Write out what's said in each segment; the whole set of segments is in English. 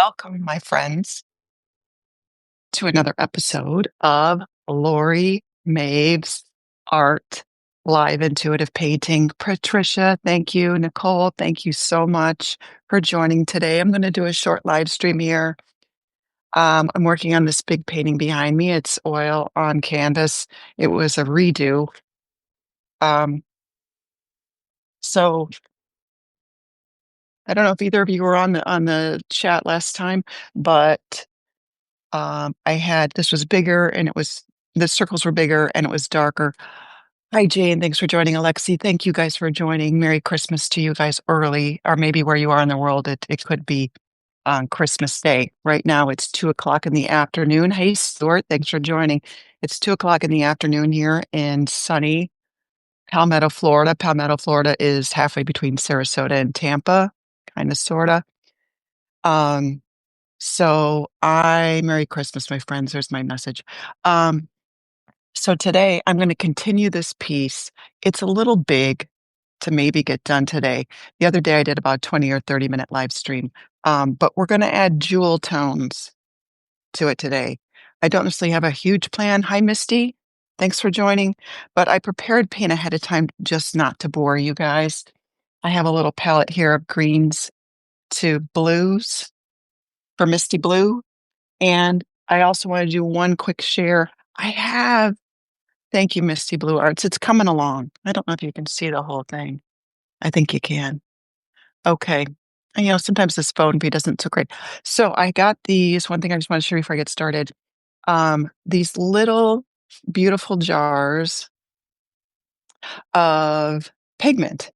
Welcome, my friends, to another episode of Laurie Maves Art Live Intuitive Painting. Patricia, thank you. Nicole, thank you so much for joining today. I'm going to do a short live stream here. I'm working on this big painting behind me. It's oil on canvas. It was a redo. Um, so I don't know if either of you were on the chat last time, but I had this was bigger and the circles were bigger and it was darker. Hi, Jane. Thanks for joining. Alexi, thank you guys for joining. Merry Christmas to you guys early, or maybe where you are in the world, it could be on Christmas Day. Right now, it's 2 o'clock in the afternoon. Hey, Stuart, thanks for joining. It's 2 o'clock in the afternoon here in sunny Palmetto, Florida. Palmetto, Florida is halfway between Sarasota and Tampa, kind of, sort of. Merry Christmas, my friends. There's my message. So today I'm going to continue this piece. It's a little big to maybe get done today. The other day I did about 20 or 30-minute live stream. But we're going to add jewel tones to it today. I don't necessarily have a huge plan. Hi, Misty. Thanks for joining. But I prepared paint ahead of time just not to bore you guys. I have a little palette here of greens to blues for Misty Blue. And I also want to do one quick share. Thank you, Misty Blue Arts. It's coming along. I don't know if you can see the whole thing. I think you can. Okay. Sometimes this phone feed doesn't so great. So I got these. One thing I just want to share before I get started. These little beautiful jars of pigment.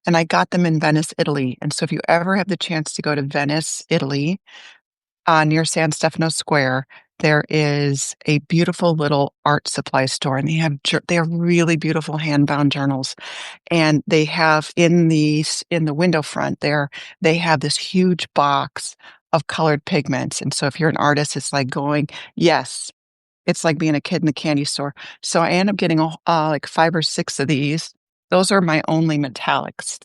And I got them in Venice, Italy. And so if you ever have the chance to go to Venice, Italy, near San Stefano Square, there is a beautiful little art supply store, and they have really beautiful hand-bound journals. And they have in the window front there, they have this huge box of colored pigments. And so if you're an artist, it's like yes, it's like being a kid in the candy store. So I end up getting like 5 or 6 of these. Those are my only metallics.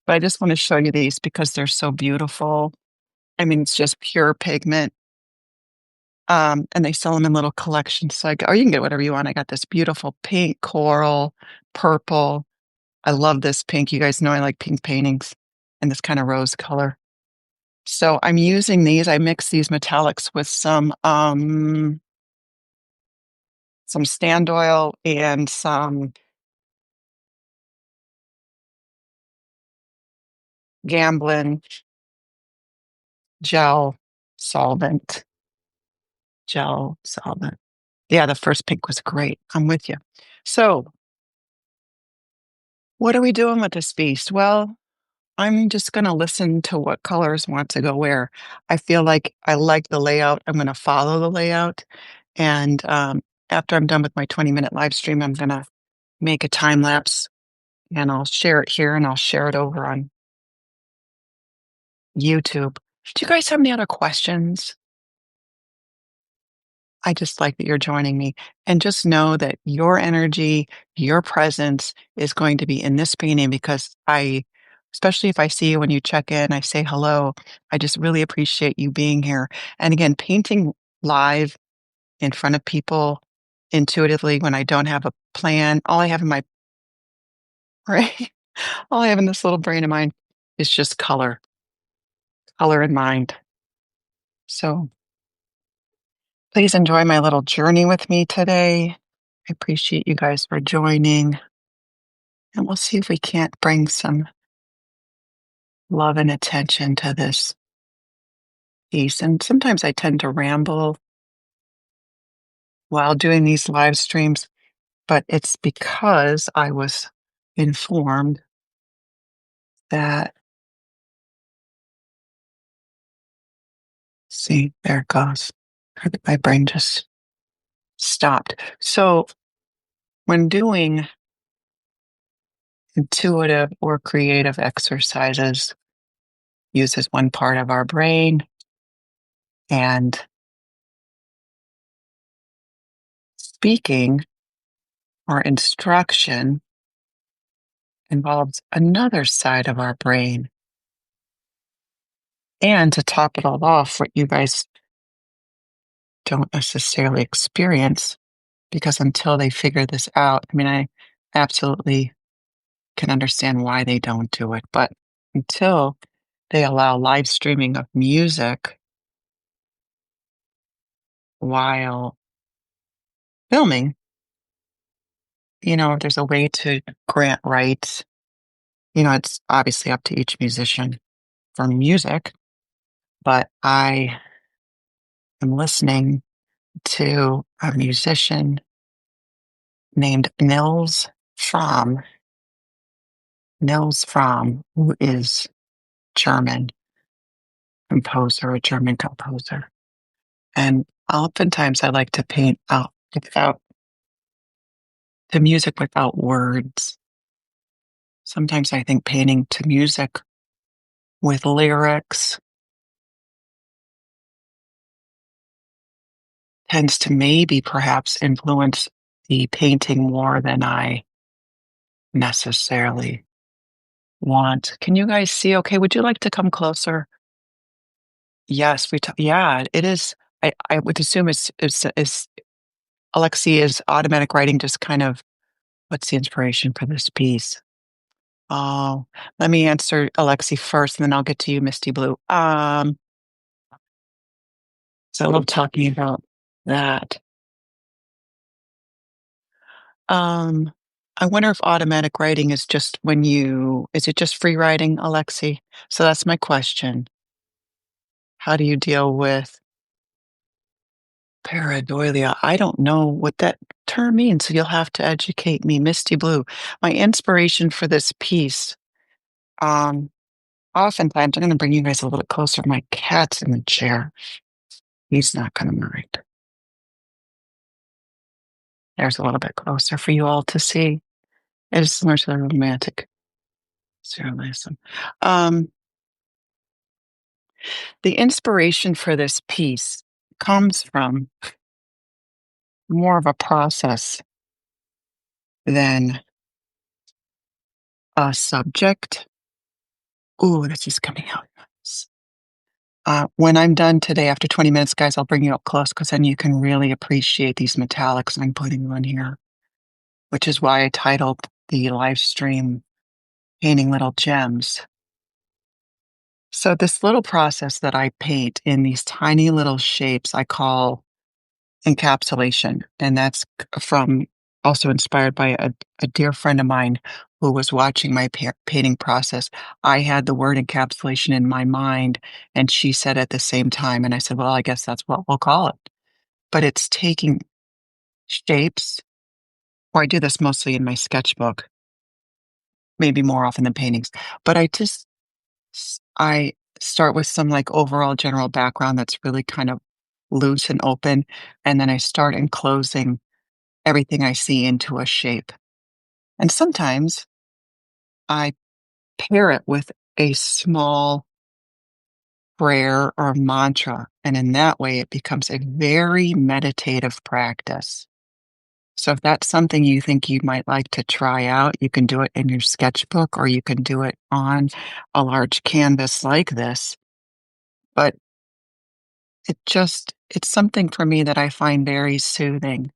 But I just want to show you these because they're so beautiful. I mean, it's just pure pigment. And they sell them in little collections. So you can get whatever you want. I got this beautiful pink, coral, purple. I love this pink. You guys know I like pink paintings and this kind of rose color. So I'm using these. I mix these metallics with some stand oil and some Gamblin gel solvent. Yeah, the first pink was great. I'm with you. So what are we doing with this beast? Well, I'm just going to listen to what colors want to go where. I feel like I like the layout. I'm going to follow the layout. And after I'm done with my 20-minute live stream, I'm going to make a time lapse and I'll share it here and I'll share it over on YouTube. Do you guys have any other questions? I just like that you're joining me. And just know that your energy, your presence is going to be in this painting because especially if I see you when you check in, I say hello. I just really appreciate you being here. And again, painting live in front of people intuitively when I don't have a plan, all I have in my brain, all I have in this little brain of mine is just color in mind. So please enjoy my little journey with me today. I appreciate you guys for joining. And we'll see if we can't bring some love and attention to this piece. And sometimes I tend to ramble while doing these live streams, but it's because I was informed that, see, there it goes. My brain just stopped. So when doing intuitive or creative exercises, uses one part of our brain, and speaking or instruction involves another side of our brain. And to top it all off, what you guys don't necessarily experience, because until they figure this out, I mean, I absolutely can understand why they don't do it, but until they allow live streaming of music while filming, there's a way to grant rights. It's obviously up to each musician for music, but I am listening to a musician named Fromm, Nils Fromm, who is German a German composer. And oftentimes I like to paint out without the music without words. Sometimes I think painting to music with lyrics tends to maybe perhaps influence the painting more than I necessarily want. Can you guys see okay? Would you like to come closer? Yes, yeah, it is. I would assume it's Alexi is automatic writing just kind of what's the inspiration for this piece? Oh, let me answer Alexi first, and then I'll get to you, Misty Blue. So I love talking about that. Um, I wonder if automatic writing is just is it just free writing, Alexi? So that's my question. How do you deal with pareidolia? I don't know what that term means, so you'll have to educate me. Misty Blue. My inspiration for this piece, um, oftentimes I'm going to bring you guys a little bit closer. My cat's in the chair. He's not going to mind. There's a little bit closer for you all to see. It is similar to the romantic surrealism. The inspiration for this piece comes from more of a process than a subject. Ooh, this is coming out nice. When I'm done today, after 20 minutes, guys, I'll bring you up close because then you can really appreciate these metallics I'm putting on here, which is why I titled the live stream Painting Little Gems. So this little process that I paint in these tiny little shapes, I call encapsulation. And that's from also inspired by a dear friend of mine who was watching my painting process. I had the word encapsulation in my mind, and she said at the same time. And I said, well, I guess that's what we'll call it. But it's taking shapes, or I do this mostly in my sketchbook, maybe more often than paintings. But I start with some like overall general background that's really kind of loose and open. And then I start enclosing everything I see into a shape. And sometimes I pair it with a small prayer or mantra. And in that way, it becomes a very meditative practice. So if that's something you think you might like to try out, you can do it in your sketchbook or you can do it on a large canvas like this. But it's something for me that I find very soothing.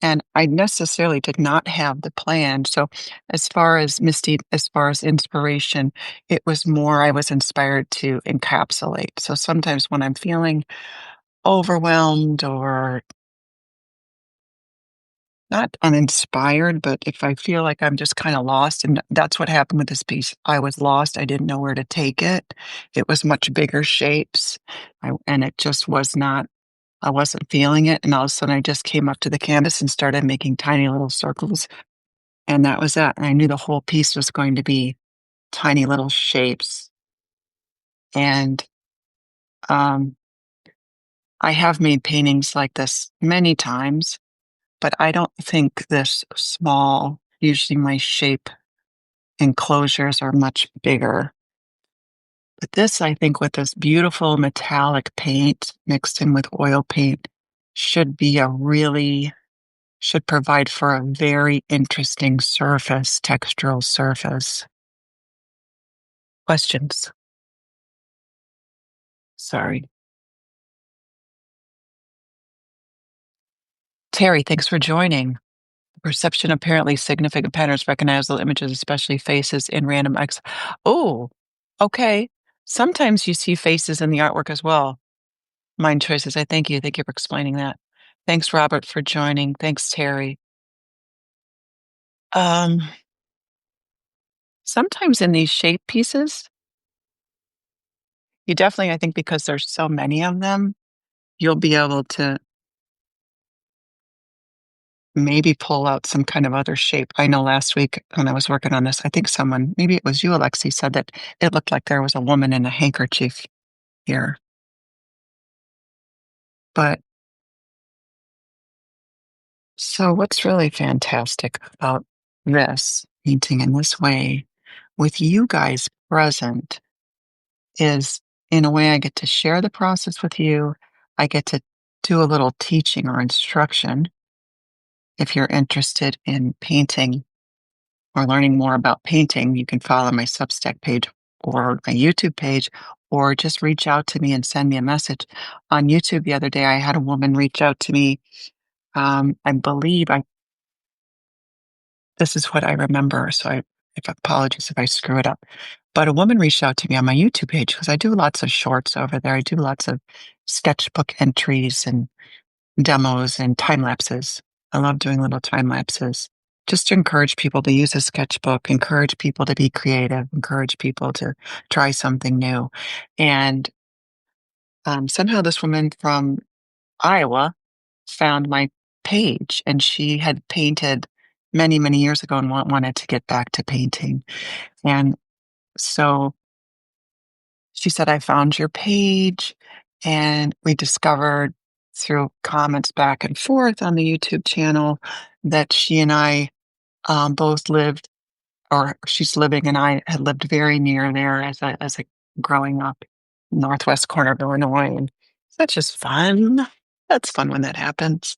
And I necessarily did not have the plan. So as far as Misty, as far as inspiration, it was more I was inspired to encapsulate. So sometimes when I'm feeling overwhelmed or not uninspired, but if I feel like I'm just kind of lost, and that's what happened with this piece. I was lost. I didn't know where to take it. It was much bigger shapes. And it just was not, I wasn't feeling it. And all of a sudden I just came up to the canvas and started making tiny little circles. And that was that. And I knew the whole piece was going to be tiny little shapes. And um, I have made paintings like this many times, but I don't think this small. Usually my shape enclosures are much bigger. But this, I think, with this beautiful metallic paint mixed in with oil paint, should be should provide for a very interesting surface, textural surface. Questions? Sorry. Terry, thanks for joining. Perception apparently significant patterns, recognizable images, especially faces in random X. Oh, okay. Sometimes you see faces in the artwork as well. Mind choices. I thank you. Thank you for explaining that. Thanks, Robert, for joining. Thanks, Terry. Um, Sometimes in these shape pieces, you definitely, I think, because there's so many of them, you'll be able to maybe pull out some kind of other shape. I know last week when I was working on this, I think someone, maybe it was you, Alexi, said that it looked like there was a woman in a handkerchief here. But so what's really fantastic about this painting in this way with you guys present is in a way I get to share the process with you. I get to do a little teaching or instruction if you're interested in painting or learning more about painting, you can follow my Substack page or my YouTube page, or just reach out to me and send me a message. On YouTube the other day, I had a woman reach out to me. I believe this is what I remember, so if apologies if I screw it up. But a woman reached out to me on my YouTube page because I do lots of shorts over there. I do lots of sketchbook entries and demos and time lapses. I love doing little time lapses just to encourage people to use a sketchbook, encourage people to be creative, encourage people to try something new. And somehow this woman from Iowa found my page and she had painted many, many years ago and wanted to get back to painting. And so she said, I found your page, and we discovered through comments back and forth on the YouTube channel that she and I both lived, or she's living, and I had lived very near there as a growing up, northwest corner of Illinois, and that's just fun. That's fun when that happens.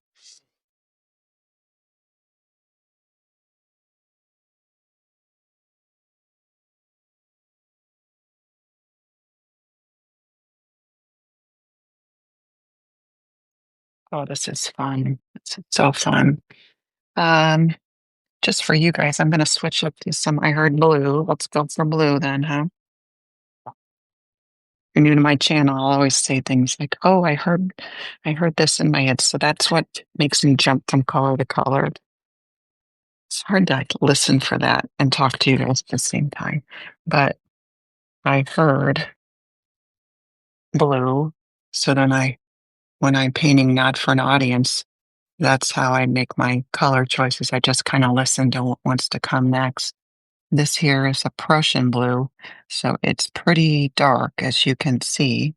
Oh, this is fun. It's so fun. Um, just for you guys, I'm going to switch up to some. I heard blue. Let's go for blue then, huh? You're new to my channel, I'll always say things like, "Oh, I heard this in my head." So that's what makes me jump from color to color. It's hard to like, listen for that and talk to you guys at the same time. But I heard blue. So then when I'm painting not for an audience, that's how I make my color choices. I just kind of listen to what wants to come next. This here is a Prussian blue, so it's pretty dark, as you can see.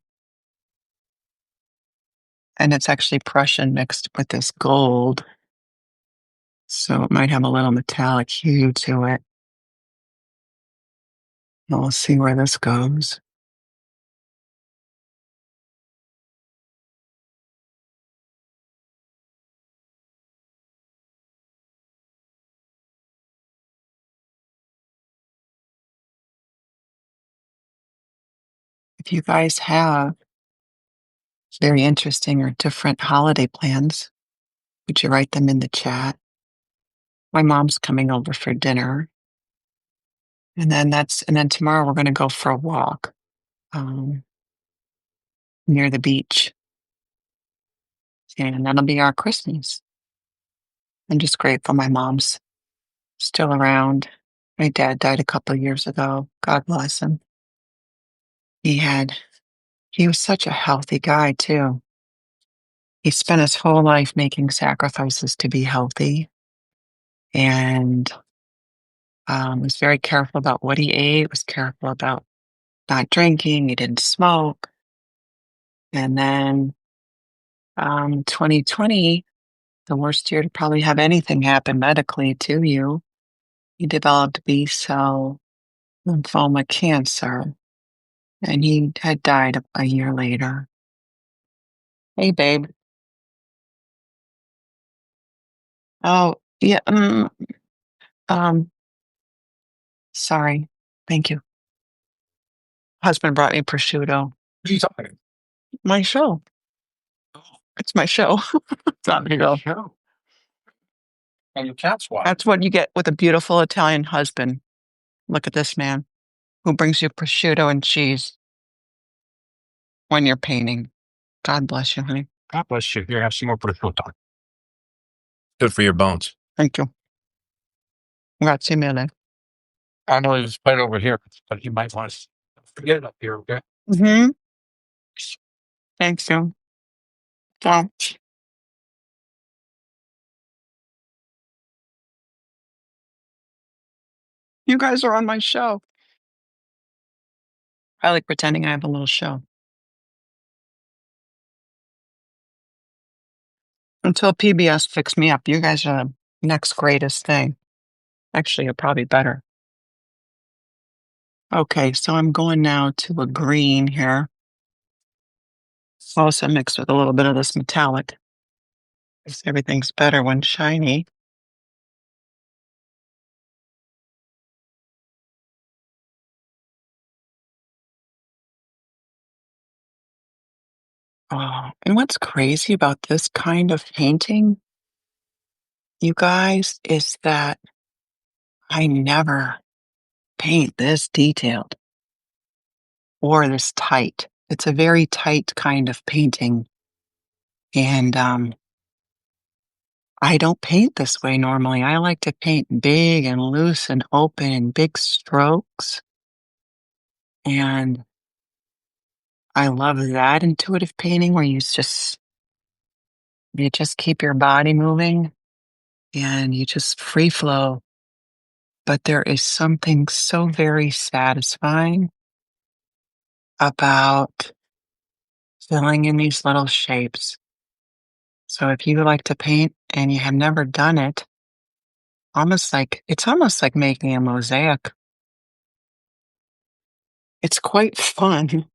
And it's actually Prussian mixed with this gold. So it might have a little metallic hue to it. And we'll see where this goes. If you guys have very interesting or different holiday plans, would you write them in the chat? My mom's coming over for dinner. And then tomorrow we're going to go for a walk um, near the beach. And that'll be our Christmas. I'm just grateful my mom's still around. My dad died a couple of years ago. God bless him. He was such a healthy guy too. He spent his whole life making sacrifices to be healthy and was very careful about what he ate, was careful about not drinking. He didn't smoke. And then 2020, the worst year to probably have anything happen medically to you, he developed B cell lymphoma cancer, and he had died a year later. Hey, babe. Oh, yeah. Um, sorry. Thank you. Husband brought me prosciutto. What are you talking? My show. It's my show. It's not my show. Show. And your cat's watch. That's what you get with a beautiful Italian husband. Look at this man who brings you prosciutto and cheese when you're painting. God bless you, honey. God bless you. Here, have some more prosciutto. Good for your bones. Thank you. Grazie mille. I know he was right over here, but you might want to forget it up here, okay? Mm-hmm. Thanks you. So, you guys are on my show. I like pretending I have a little show. Until PBS fixed me up, you guys are the next greatest thing. Actually, you're probably better. Okay, so I'm going now to a green here. Also mixed with a little bit of this metallic. Because everything's better when shiny. Oh, and what's crazy about this kind of painting, you guys, is that I never paint this detailed or this tight. It's a very tight kind of painting. And I don't paint this way normally. I like to paint big and loose and open and big strokes. And I love that intuitive painting where you just keep your body moving and you just free flow. But there is something so very satisfying about filling in these little shapes. So if you like to paint and you have never done it, it's almost like making a mosaic. It's quite fun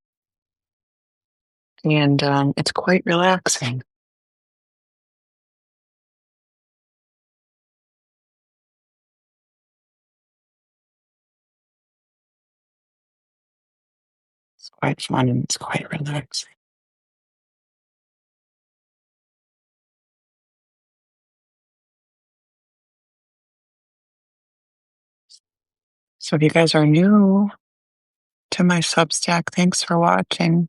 and it's quite relaxing. It's quite fun and it's quite relaxing. So if you guys are new to my Substack, thanks for watching.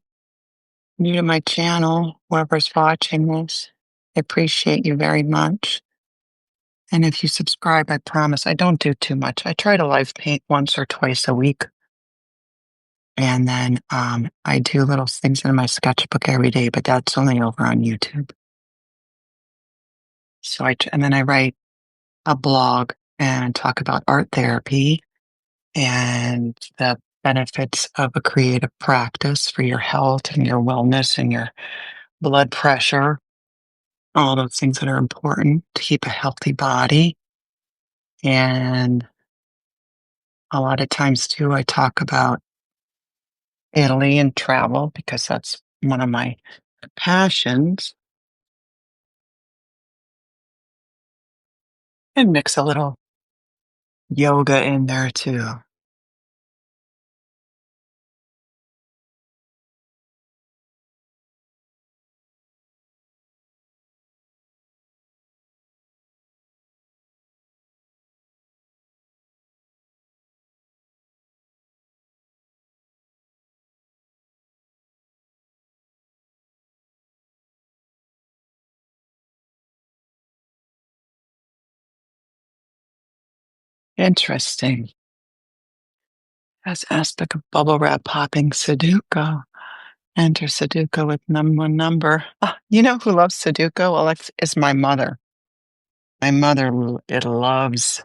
New to my channel, whoever's watching this, I appreciate you very much. And if you subscribe, I promise I don't do too much. I try to live paint once or twice a week. And then I do little things in my sketchbook every day, but that's only over on YouTube. And then I write a blog and talk about art therapy and the benefits of a creative practice for your health and your wellness and your blood pressure, all those things that are important to keep a healthy body. And a lot of times too, I talk about Italy and travel because that's one of my passions. And mix a little yoga in there too. Interesting. As aspect of bubble wrap popping Sudoku. Enter Sudoku with one number. You know who loves Sudoku? Well, it's my mother. My mother loves.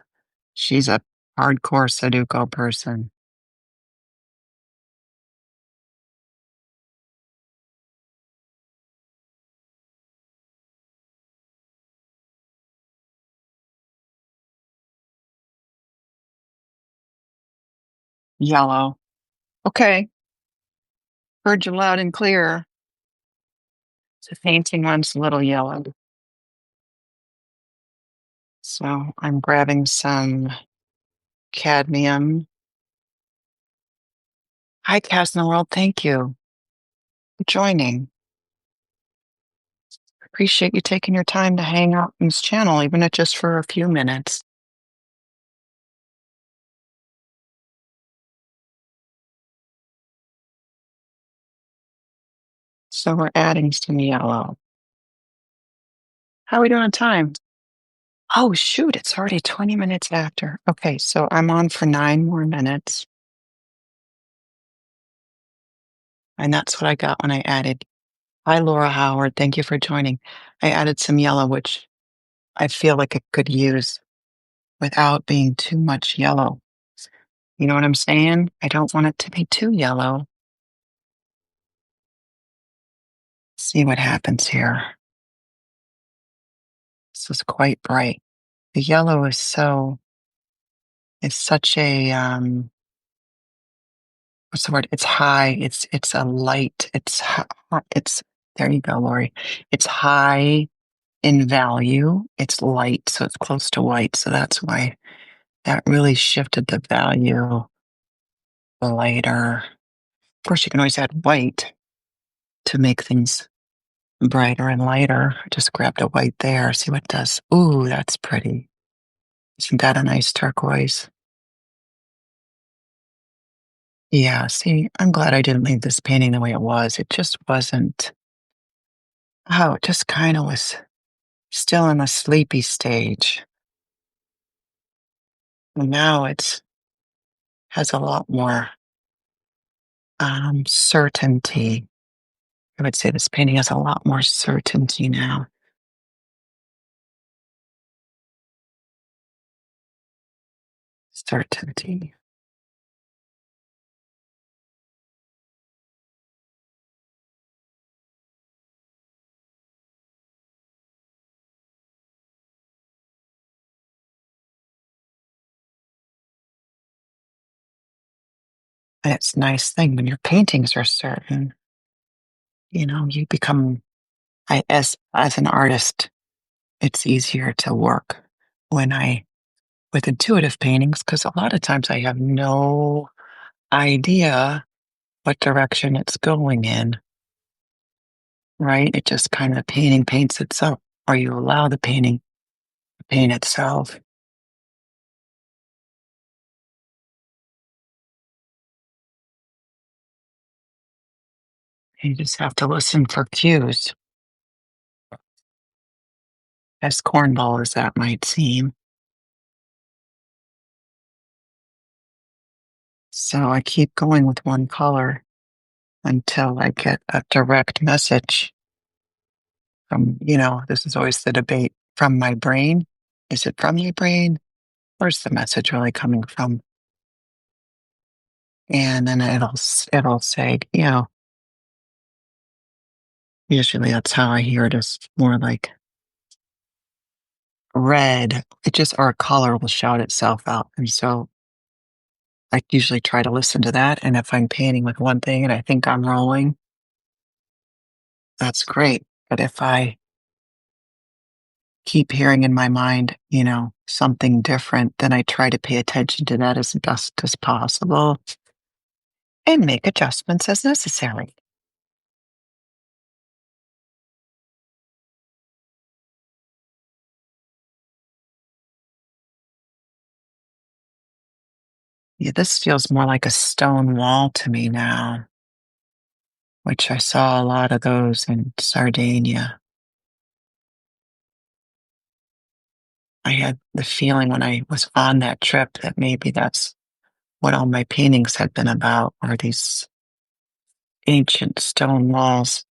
She's a hardcore Sudoku person. Yellow. Okay. Heard you loud and clear. The painting one's a little yellow. So I'm grabbing some cadmium. Hi, Cas in the World. Thank you for joining. appreciate you taking your time to hang out in this channel, even if just for a few minutes. So we're adding some yellow. How are we doing on time? Oh, shoot, it's already 20 minutes after. Okay, so I'm on for 9 more minutes. And that's what I got when I added. Hi, Laura Howard. Thank you for joining. I added some yellow, which I feel like it could use without being too much yellow. You know what I'm saying? I don't want it to be too yellow. See what happens here. This is quite bright. The yellow is such a, what's the word? It's high. It's a light. It's, there you go, Lori. It's high in value. It's light, so it's close to white. So that's why that really shifted the value lighter. Of course, you can always add white to make things brighter and lighter. I just grabbed a white there. See what it does. Ooh, that's pretty. Isn't that a nice turquoise? Yeah, see, I'm glad I didn't leave this painting the way it was. It just wasn't, oh, it just kind of was still in a sleepy stage. And now it's has a lot more certainty. I would say this painting has a lot more certainty now. Certainty. And it's a nice thing when your paintings are certain, you become, as an artist, it's easier to work when with intuitive paintings, because a lot of times I have no idea what direction it's going in, right? It just kind of painting paints itself, or you allow the painting to paint itself. You just have to listen for cues, as cornball as that might seem. So I keep going with one color until I get a direct message from, this is always the debate from my brain. Is it from your brain? Where's the message really coming from? And then it'll say, usually that's how I hear it, is more like red. It just, or a color will shout itself out. And so I usually try to listen to that. And if I'm painting with one thing and I think I'm rolling, that's great. But if I keep hearing in my mind, something different, then I try to pay attention to that as best as possible and make adjustments as necessary. Yeah, this feels more like a stone wall to me now, which I saw a lot of those in Sardinia. I had the feeling when I was on that trip that maybe that's what all my paintings had been about, are these ancient stone walls.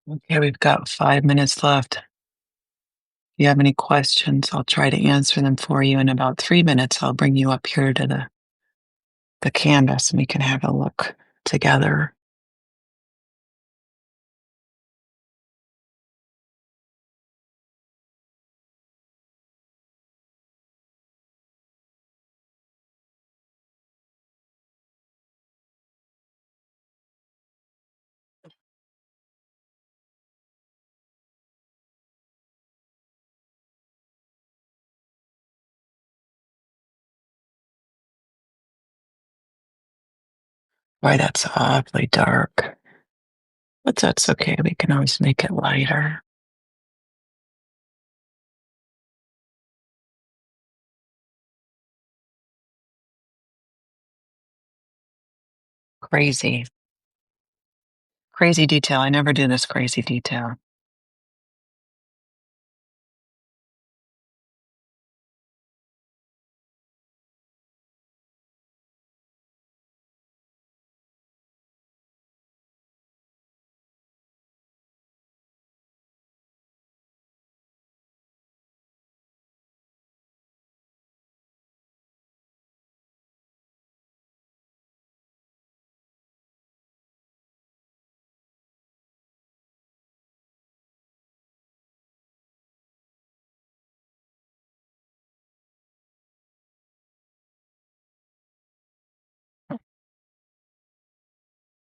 Okay, we've got 5 minutes left. If you have any questions, I'll try to answer them for you. In about 3 minutes, I'll bring you up here to the canvas and we can have a look together. Boy, that's awfully dark. But that's okay. We can always make it lighter. Crazy. Crazy detail. I never do this crazy detail.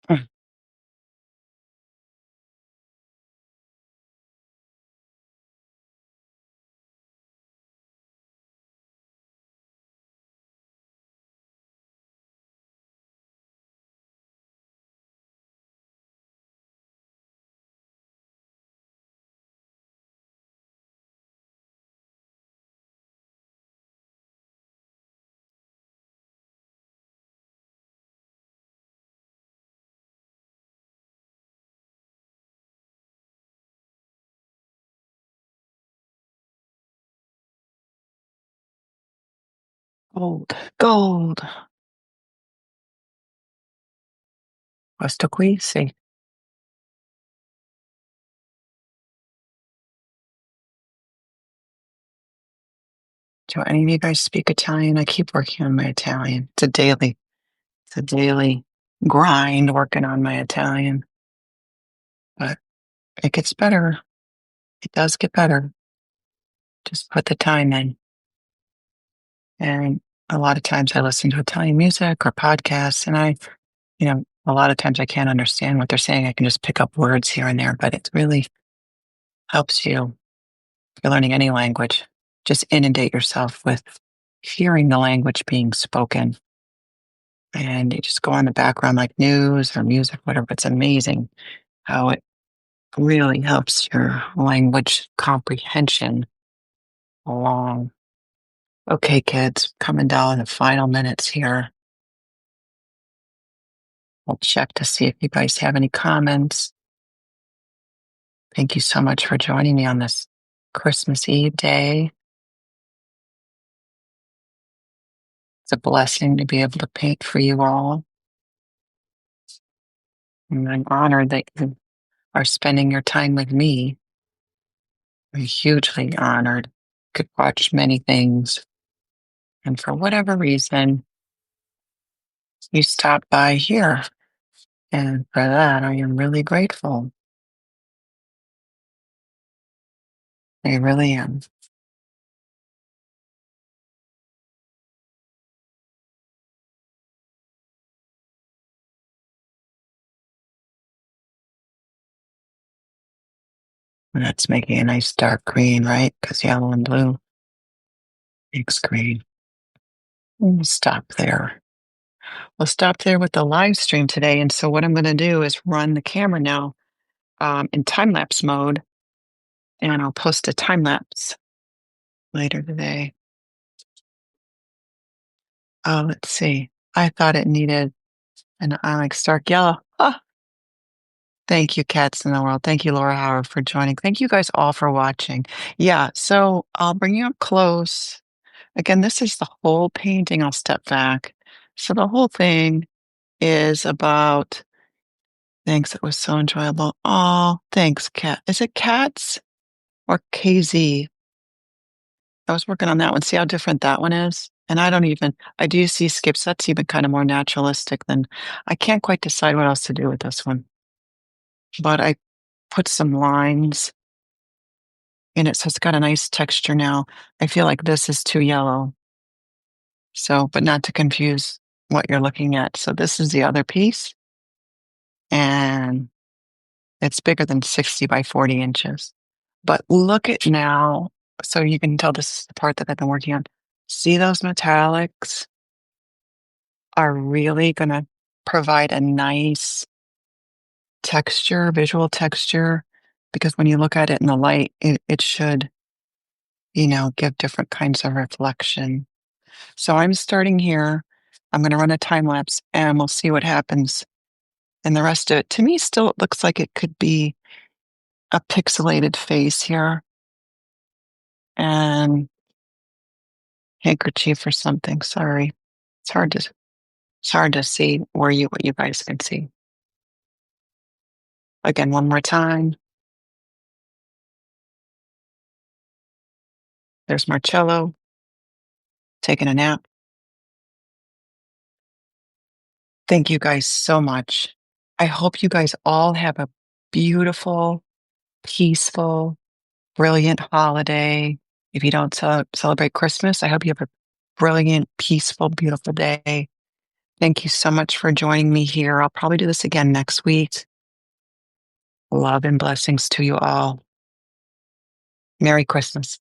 Mm. Gold. Gold. Questo qui? Sì. Do any of you guys speak Italian? I keep working on my Italian. It's a daily grind working on my Italian, but it gets better. It does get better. Just put the time in. And a lot of times I listen to Italian music or podcasts, and a lot of times I can't understand what they're saying. I can just pick up words here and there, but it really helps you if you're learning any language. Just inundate yourself with hearing the language being spoken. And you just go on the background like news or music, whatever. It's amazing how it really helps your language comprehension along. Okay, kids, coming down the final minutes here. We'll check to see if you guys have any comments. Thank you so much for joining me on this Christmas Eve day. It's a blessing to be able to paint for you all. And I'm honored that you are spending your time with me. I'm hugely honored. Could watch many things. And for whatever reason, you stopped by here. And for that, I am really grateful. I really am. And that's making a nice dark green, right? Because yellow and blue makes green. We'll stop there. We'll stop there with the live stream today. And so what I'm going to do is run the camera now in time lapse mode, and I'll post a time lapse later today. Oh, let's see. I thought it needed an Onyx Stark Yellow. Ah, thank you, Cats in the World. Thank you, Laura Howard, for joining. Thank you guys all for watching. Yeah, so I'll bring you up close. Again, this is the whole painting. I'll step back. So the whole thing is about, thanks, it was so enjoyable. Oh, thanks, Cat. Is it Cats or KZ? I was working on that one. See how different that one is? And I do see skips. That's even kind of more naturalistic than, I can't quite decide what else to do with this one. But I put some lines in it, so it's got a nice texture now. I feel like this is too yellow. So, but not to confuse what you're looking at. So this is the other piece, and it's bigger than 60 by 40 inches. But look at now, so you can tell this is the part that I've been working on. See those metallics are really gonna provide a nice texture, visual texture, because when you look at it in the light, it should, give different kinds of reflection. So I'm starting here. I'm gonna run a time lapse and we'll see what happens. And the rest of it, to me, still it looks like it could be a pixelated face here and handkerchief or something. Sorry. It's hard to it's hard to see what you guys can see. Again, one more time. There's Marcello taking a nap. Thank you guys so much. I hope you guys all have a beautiful, peaceful, brilliant holiday. If you don't celebrate Christmas, I hope you have a brilliant, peaceful, beautiful day. Thank you so much for joining me here. I'll probably do this again next week. Love and blessings to you all. Merry Christmas.